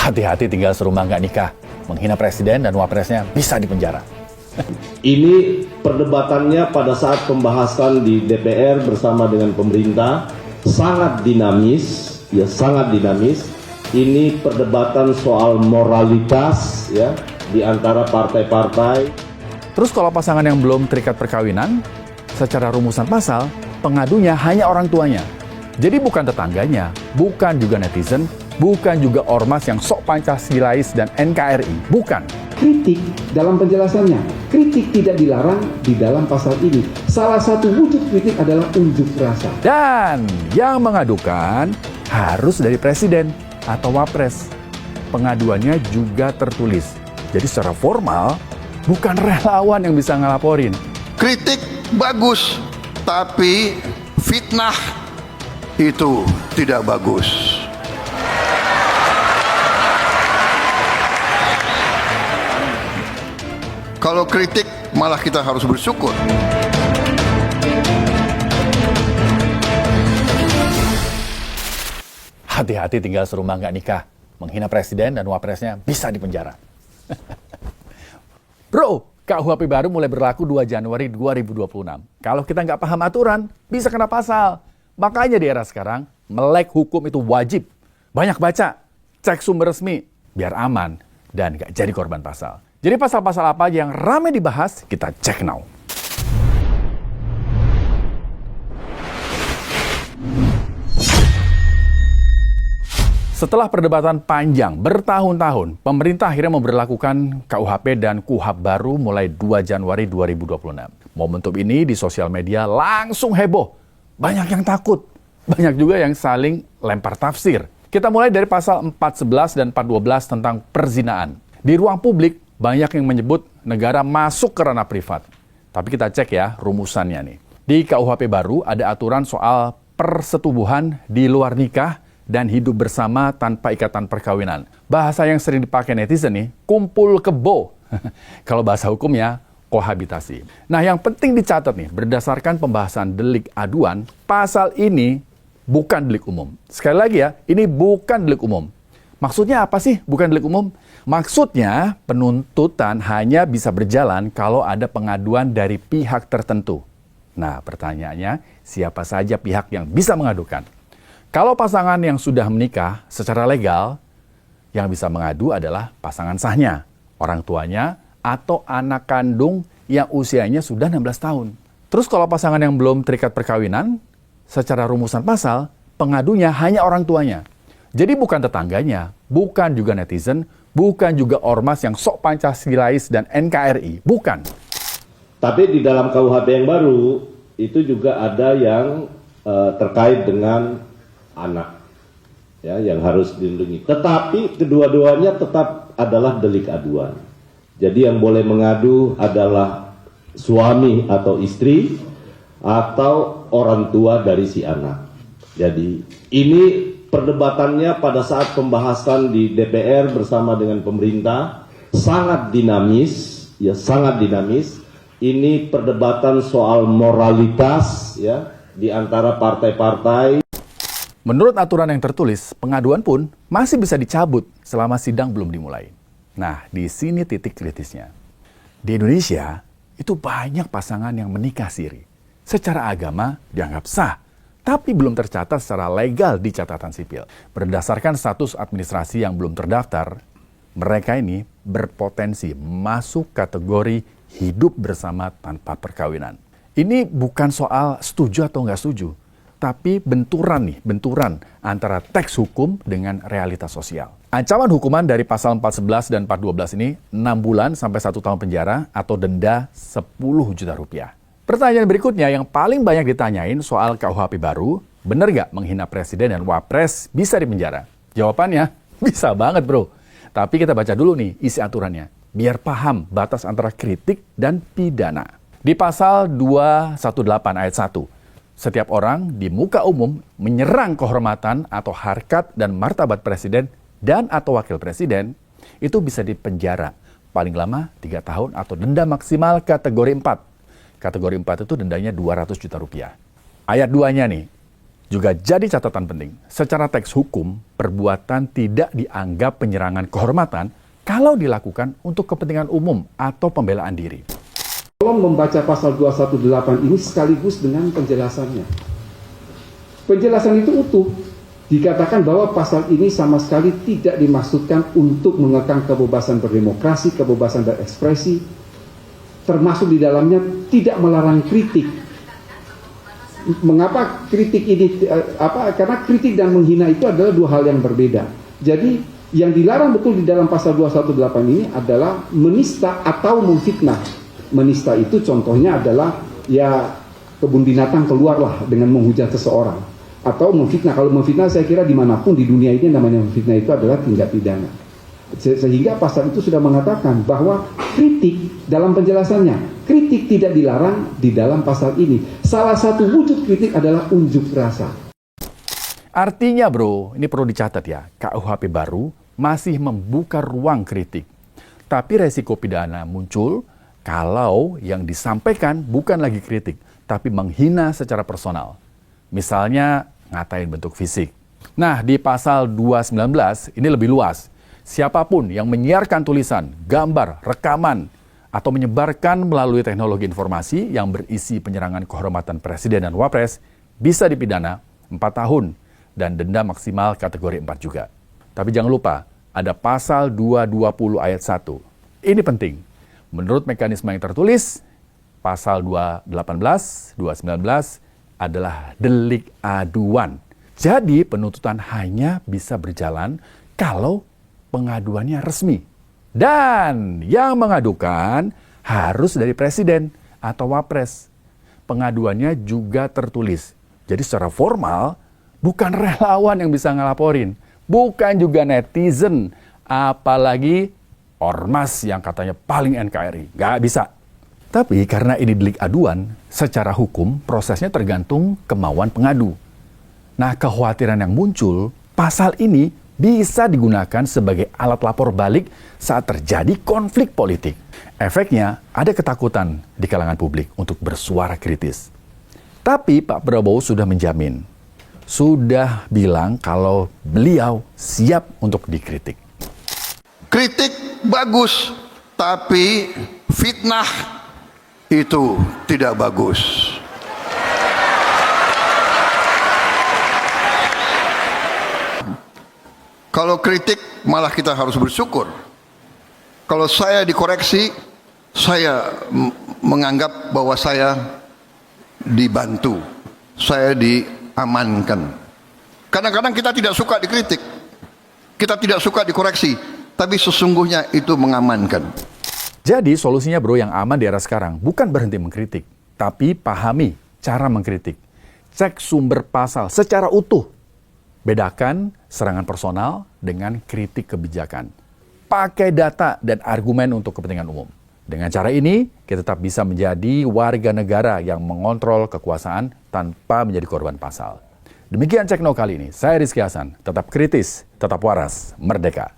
Hati-hati tinggal serumah nggak nikah. Menghina presiden dan wapresnya bisa dipenjara. Ini perdebatannya pada saat pembahasan di DPR bersama dengan pemerintah sangat dinamis, ya sangat dinamis. Ini perdebatan soal moralitas ya di antara partai-partai. Terus kalau pasangan yang belum terikat perkawinan, secara rumusan pasal, pengadunya hanya orang tuanya. Jadi bukan tetangganya, bukan juga netizen, bukan juga ormas yang sok Pancasilais dan NKRI, bukan. Kritik dalam penjelasannya, kritik tidak dilarang di dalam pasal ini. Salah satu wujud kritik adalah unjuk rasa. Dan yang mengadukan harus dari presiden atau wapres. Pengaduannya juga tertulis. Jadi secara formal, bukan relawan yang bisa ngelaporin. Kritik bagus, tapi fitnah itu tidak bagus. Kalau kritik malah kita harus bersyukur. Hati-hati tinggal serumah nggak nikah. Menghina presiden dan wapresnya bisa dipenjara. Bro, KUHP baru mulai berlaku 2 Januari 2026. Kalau kita nggak paham aturan, bisa kena pasal. Makanya di era sekarang, melek hukum itu wajib. Banyak baca, cek sumber resmi, biar aman dan nggak jadi korban pasal. Jadi pasal-pasal apa aja yang ramai dibahas, kita cek now. Setelah perdebatan panjang bertahun-tahun, pemerintah akhirnya memberlakukan KUHP dan KUHAP baru mulai 2 Januari 2026. Momentum ini di sosial media langsung heboh. Banyak yang takut, banyak juga yang saling lempar tafsir. Kita mulai dari pasal 411 dan 412 tentang perzinaan. Di ruang publik, banyak yang menyebut negara masuk ke ranah privat. Tapi kita cek ya rumusannya nih. Di KUHP baru ada aturan soal persetubuhan di luar nikah dan hidup bersama tanpa ikatan perkawinan. Bahasa yang sering dipakai netizen nih, kumpul kebo. Kalau bahasa hukumnya, kohabitasi. Nah yang penting dicatat nih, berdasarkan pembahasan delik aduan, pasal ini bukan delik umum. Sekali lagi ya, ini bukan delik umum. Maksudnya apa sih bukan delik umum? Maksudnya penuntutan hanya bisa berjalan kalau ada pengaduan dari pihak tertentu. Nah pertanyaannya, siapa saja pihak yang bisa mengadukan? Kalau pasangan yang sudah menikah secara legal, yang bisa mengadu adalah pasangan sahnya, orang tuanya, atau anak kandung yang usianya sudah 16 tahun. Terus kalau pasangan yang belum terikat perkawinan, secara rumusan pasal, pengadunya hanya orang tuanya. Jadi bukan tetangganya, bukan juga netizen, bukan juga ormas yang sok Pancasilais dan NKRI, bukan. Tapi di dalam KUHP yang baru, itu juga ada yang terkait dengan anak ya yang harus dilindungi. Tetapi kedua-duanya tetap adalah delik aduan. Jadi yang boleh mengadu adalah suami atau istri atau orang tua dari si anak. Jadi ini perdebatannya pada saat pembahasan di DPR bersama dengan pemerintah sangat dinamis, ya sangat dinamis. Ini perdebatan soal moralitas ya di antara partai-partai. Menurut aturan yang tertulis, pengaduan pun masih bisa dicabut selama sidang belum dimulai. Nah, di sini titik kritisnya. Di Indonesia, itu banyak pasangan yang menikah siri. Secara agama dianggap sah, tapi belum tercatat secara legal di catatan sipil. Berdasarkan status administrasi yang belum terdaftar, mereka ini berpotensi masuk kategori hidup bersama tanpa perkawinan. Ini bukan soal setuju atau nggak setuju, tapi benturan antara teks hukum dengan realitas sosial. Ancaman hukuman dari pasal 411 dan 412 ini 6 bulan sampai 1 tahun penjara atau denda 10 juta rupiah. Pertanyaan berikutnya yang paling banyak ditanyain soal KUHP baru, bener nggak menghina presiden dan wapres bisa dipenjara? Jawabannya, bisa banget bro. Tapi kita baca dulu nih isi aturannya, biar paham batas antara kritik dan pidana. Di pasal 218 ayat 1, setiap orang di muka umum menyerang kehormatan atau harkat dan martabat presiden dan atau wakil presiden, itu bisa dipenjara paling lama 3 tahun atau denda maksimal kategori 4. Kategori 4 itu dendanya 200 juta rupiah. Ayat 2-nya nih, Juga jadi catatan penting, secara teks hukum, perbuatan tidak dianggap penyerangan kehormatan kalau dilakukan untuk kepentingan umum atau pembelaan diri. Tolong membaca pasal 218 ini sekaligus dengan penjelasannya. Penjelasan itu utuh. Dikatakan bahwa pasal ini sama sekali tidak dimaksudkan untuk mengekang kebebasan berdemokrasi, kebebasan berekspresi, termasuk di dalamnya tidak melarang kritik. Mengapa kritik ini? Karena kritik dan menghina itu adalah dua hal yang berbeda. Jadi yang dilarang betul di dalam pasal 218 ini adalah menista atau memfitnah. Menista itu contohnya adalah ya kebun binatang keluarlah dengan menghujat seseorang. Atau memfitnah. Kalau memfitnah saya kira dimanapun di dunia ini namanya memfitnah itu adalah tindak pidana. Sehingga pasal itu sudah mengatakan bahwa kritik dalam penjelasannya, kritik tidak dilarang di dalam pasal ini. Salah satu wujud kritik adalah unjuk rasa. Artinya bro, ini perlu dicatat ya, KUHP baru masih membuka ruang kritik. Tapi resiko pidana muncul kalau yang disampaikan bukan lagi kritik, tapi menghina secara personal. Misalnya ngatain bentuk fisik. Nah, di pasal 219 ini lebih luas. Siapapun yang menyiarkan tulisan, gambar, rekaman, atau menyebarkan melalui teknologi informasi yang berisi penyerangan kehormatan Presiden dan Wapres bisa dipidana 4 tahun dan denda maksimal kategori 4 juga. Tapi jangan lupa, ada pasal 220 ayat 1. Ini penting. Menurut mekanisme yang tertulis, pasal 218, 219 adalah delik aduan. Jadi penuntutan hanya bisa berjalan kalau pengaduannya resmi. Dan yang mengadukan harus dari presiden atau wapres. Pengaduannya juga tertulis. Jadi secara formal bukan relawan yang bisa ngelaporin. Bukan juga netizen. Apalagi ormas yang katanya paling NKRI. Nggak bisa. Tapi karena ini delik aduan, secara hukum prosesnya tergantung kemauan pengadu. Nah, kekhawatiran yang muncul, pasal ini bisa digunakan sebagai alat lapor balik saat terjadi konflik politik. Efeknya, ada ketakutan di kalangan publik untuk bersuara kritis. Tapi Pak Prabowo sudah menjamin, sudah bilang kalau beliau siap untuk dikritik. Kritik bagus, tapi fitnah itu tidak bagus. Kalau kritik malah kita harus bersyukur. Kalau saya dikoreksi, saya menganggap bahwa saya dibantu, saya diamankan. Kadang-kadang kita tidak suka dikritik, kita tidak suka dikoreksi, tapi sesungguhnya itu mengamankan. Jadi solusinya bro yang aman di era sekarang bukan berhenti mengkritik, tapi pahami cara mengkritik. Cek sumber pasal secara utuh. Bedakan serangan personal dengan kritik kebijakan. Pakai data dan argumen untuk kepentingan umum. Dengan cara ini, kita tetap bisa menjadi warga negara yang mengontrol kekuasaan tanpa menjadi korban pasal. Demikian Cek No kali ini. Saya Rizky Hasan, tetap kritis, tetap waras, merdeka.